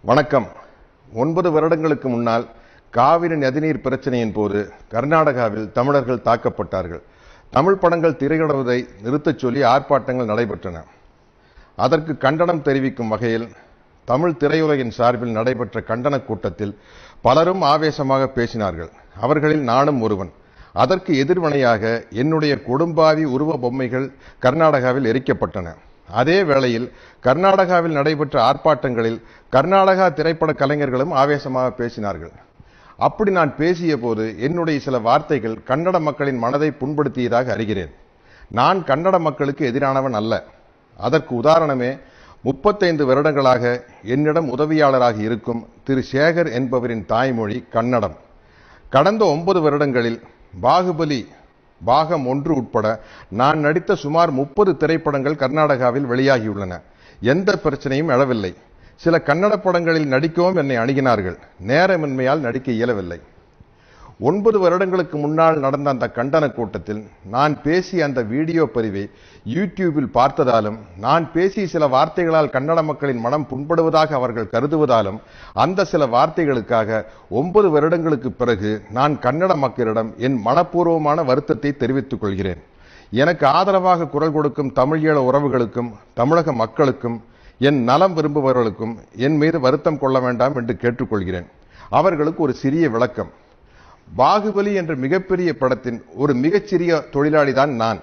வணக்கம். 9 வருடங்களுக்கு முன்னால் காவிரி நதிநீர் பிரச்சனையின் போது கர்நாடகாவில் தமிழர்கள் தாக்கப்பட்டார்கள். தமிழ் படங்கள் திரையிடுவதை நிறுத்தச் சொல்லி ஆர்ப்பாட்டங்கள் நடைபெற்றன. அதற்கு கண்டனம் தெரிவிக்கும் வகையில் தமிழ் திரையுலகின் சார்பில் நடைபெற்ற கண்டன கூட்டத்தில் பலரும் ஆவேசமாக பேசினார்கள். அவர்களில் நானும் ஒருவன். அதற்கு எதிர்வினையாக என்னுடைய கொடும்பாவி உருவ பொம்மைகள் கர்நாடகாவில் எரிக்கப்பட்டன. அதே வேளையில் கர்நாடகாவில் நடைபெற்ற ஆர்ப்பாட்டங்களில் கர்நாடகா திரைப்பட கலைஞர்களும் ஆவேசமாக பேசினார்கள். அப்படி நான் பேசிய போது என்னுடைய சில வார்த்தைகள் கன்னட மக்களின் மனதை புண்படுத்தியதாக அறிகிறேன். நான் கன்னட மக்களுக்கு எதிரானவன் அல்ல. அதற்கு உதாரணமே 35 வருடங்களாக என்னிடம் உதவியாளராக இருக்கும் திரு சேகர் என்பவரின் தாய்மொழி கன்னடம். கடந்த 9 வருடங்களில் பாகுபலி பாகம் 1 உட்பட நான் நடித்த சுமார் 30 திரைப்படங்கள் கர்நாடகாவில் வெளியாகியுள்ளன. எந்த பிரச்சனையும் எழவில்லை. சில கன்னட படங்களில் நடிக்கவும் என்னை அணுகினார்கள். நேரமின்மையால் நடிக்க இயலவில்லை. 9 வருடங்களுக்கு முன்னால் நடந்த அந்த கண்டன கூட்டத்தில் நான் பேசிய அந்த வீடியோ பதிவை யூடியூபில் பார்த்ததாலும், நான் பேசிய சில வார்த்தைகளால் கன்னட மக்களின் மனம் புண்படுவதாக அவர்கள் கருதுவதாலும், அந்த சில வார்த்தைகளுக்காக 9 வருடங்களுக்கு பிறகு நான் கன்னட மக்களிடம் என் மனப்பூர்வமான வருத்தத்தை தெரிவித்துக் கொள்கிறேன். எனக்கு ஆதரவாக குரல் கொடுக்கும் தமிழீழ உறவுகளுக்கும் தமிழக மக்களுக்கும் என் நலம் விரும்புபவர்களுக்கும் என் மீது வருத்தம் கொள்ள வேண்டாம் என்று கேட்டுக்கொள்கிறேன். அவர்களுக்கு ஒரு சிறிய விளக்கம். பாகுபலி என்ற மிகப்பெரிய படத்தின் ஒரு மிகச்சிறிய தொழிலாளிதான் நான்.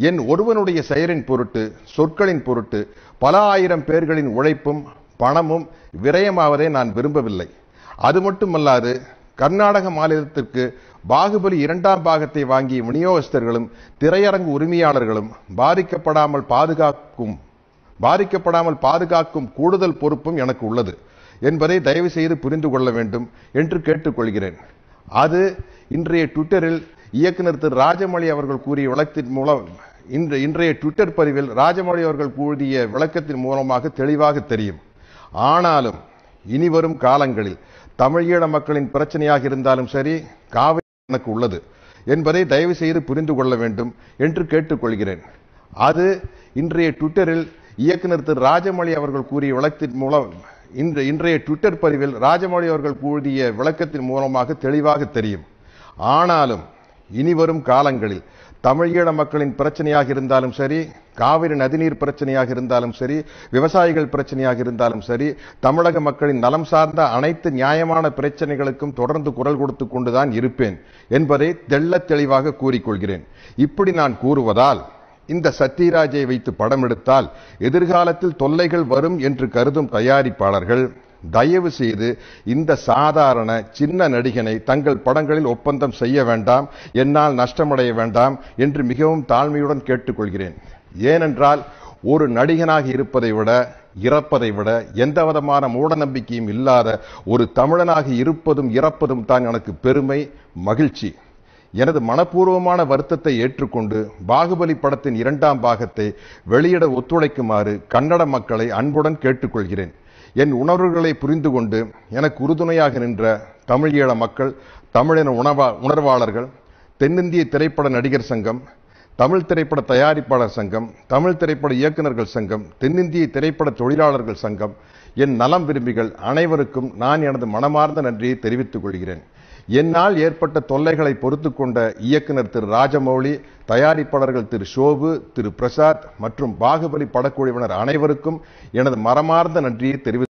என் ஒருவனுடைய செயலின் பொருட்டு, சொற்களின் பொருட்டு பல ஆயிரம் பேர்களின் உழைப்பும் பணமும் விரயமாவதை நான் விரும்பவில்லை. அது மட்டுமல்லாது, கர்நாடக மாநிலத்திற்கு பாகுபலி 2ஆம் பாகத்தை வாங்கிய விநியோகஸ்தர்களும் திரையரங்கு உரிமையாளர்களும் பாதிக்கப்படாமல் பாதுகாக்கும் கூடுதல் பொறுப்பும் எனக்கு உள்ளது என்பதை தயவு செய்து புரிந்து கொள்ள வேண்டும் என்று கேட்டுக்கொள்கிறேன். அது இன்றைய ட்விட்டரில் இயக்குனர் திரு ராஜமௌழி அவர்கள் கூறிய விளக்கத்தின் மூலம் இன்றைய ட்விட்டர் பதிவில் ராஜமௌழி அவர்கள் கூறிய விளக்கத்தின் மூலமாக தெளிவாக தெரியும். ஆனாலும் இனிவரும் காலங்களில் தமிழீழ மக்களின் பிரச்சனையாக இருந்தாலும் சரி, காவிரி எனக்கு உள்ளது என்பதை தயவு செய்து புரிந்து கொள்ள வேண்டும் என்று கேட்டுக்கொள்கிறேன். அது இன்றைய ட்விட்டரில் இயக்குனர் திரு ராஜமௌழி அவர்கள் கூறிய விளக்கத்தின் மூலம் இன்றைய ட்விட்டர் பதிவில் ராஜமௌழி அவர்கள் கூறிய விளக்கத்தின் மூலமாக தெளிவாக தெரியும். ஆனாலும் இனிவரும் காலங்களில் தமிழீழ மக்களின் பிரச்சனையாக இருந்தாலும் சரி, காவிரி நதிநீர் பிரச்சனையாக இருந்தாலும் சரி, விவசாயிகள் பிரச்சனையாக இருந்தாலும் சரி, தமிழக மக்களின் நலம் சார்ந்த அனைத்து நியாயமான பிரச்சனைகளுக்கும் தொடர்ந்து குரல் கொடுத்து கொண்டுதான் இருப்பேன் என்பதை தெள்ளத் தெளிவாக கூறிக்கொள்கிறேன். இப்படி நான் கூறுவதால், இந்த சத்யராஜை வைத்து படம் எடுத்தால் எதிர்காலத்தில் தொல்லைகள் வரும் என்று கருதும் தயாரிப்பாளர்கள் தயவு செய்து இந்த சாதாரண சின்ன நடிகனை தங்கள் படங்களில் ஒப்பந்தம் செய்ய வேண்டாம், என்னால் நஷ்டமடைய வேண்டாம் என்று மிகவும் தாழ்மையுடன் கேட்டுக்கொள்கிறேன். ஏனென்றால் ஒரு நடிகனாக இருப்பதை விட, இறப்பதை விட எந்த விதமான மூட நம்பிக்கையும் இல்லாத ஒரு தமிழனாக இருப்பதும் இறப்பதும் தான் எனக்கு பெருமை, மகிழ்ச்சி. எனது மனப்பூர்வமான வருத்தத்தை ஏற்றுக்கொண்டு பாகுபலி படத்தின் 2ஆம் பாகத்தை வெளியிட ஒத்துழைக்குமாறு கன்னட மக்களை அன்புடன் கேட்டுக்கொள்கிறேன். என் உணர்வுகளை புரிந்து கொண்டு எனக்கு உறுதுணையாக நின்ற தமிழீழ மக்கள், தமிழின உணர்வாளர்கள், தென்னிந்திய திரைப்பட நடிகர் சங்கம், தமிழ் திரைப்பட தயாரிப்பாளர் சங்கம், தமிழ் திரைப்பட இயக்குநர்கள் சங்கம், தென்னிந்திய திரைப்பட தொழிலாளர்கள் சங்கம், என் நலம் விரும்பிகள் அனைவருக்கும் நான் எனது மனமார்ந்த நன்றியை தெரிவித்துக் கொள்கிறேன். என்னால் ஏற்பட்ட தொல்லைகளை பொறுத்து கொண்ட இயக்குனர் திரு ராஜமௌழி, தயாரிப்பாளர்கள் திரு ஷோபு, திரு பிரசாத் மற்றும் பாகுபலி படக்குழுவினர் அனைவருக்கும் எனது மனமார்ந்த நன்றியை தெரிவித்துக்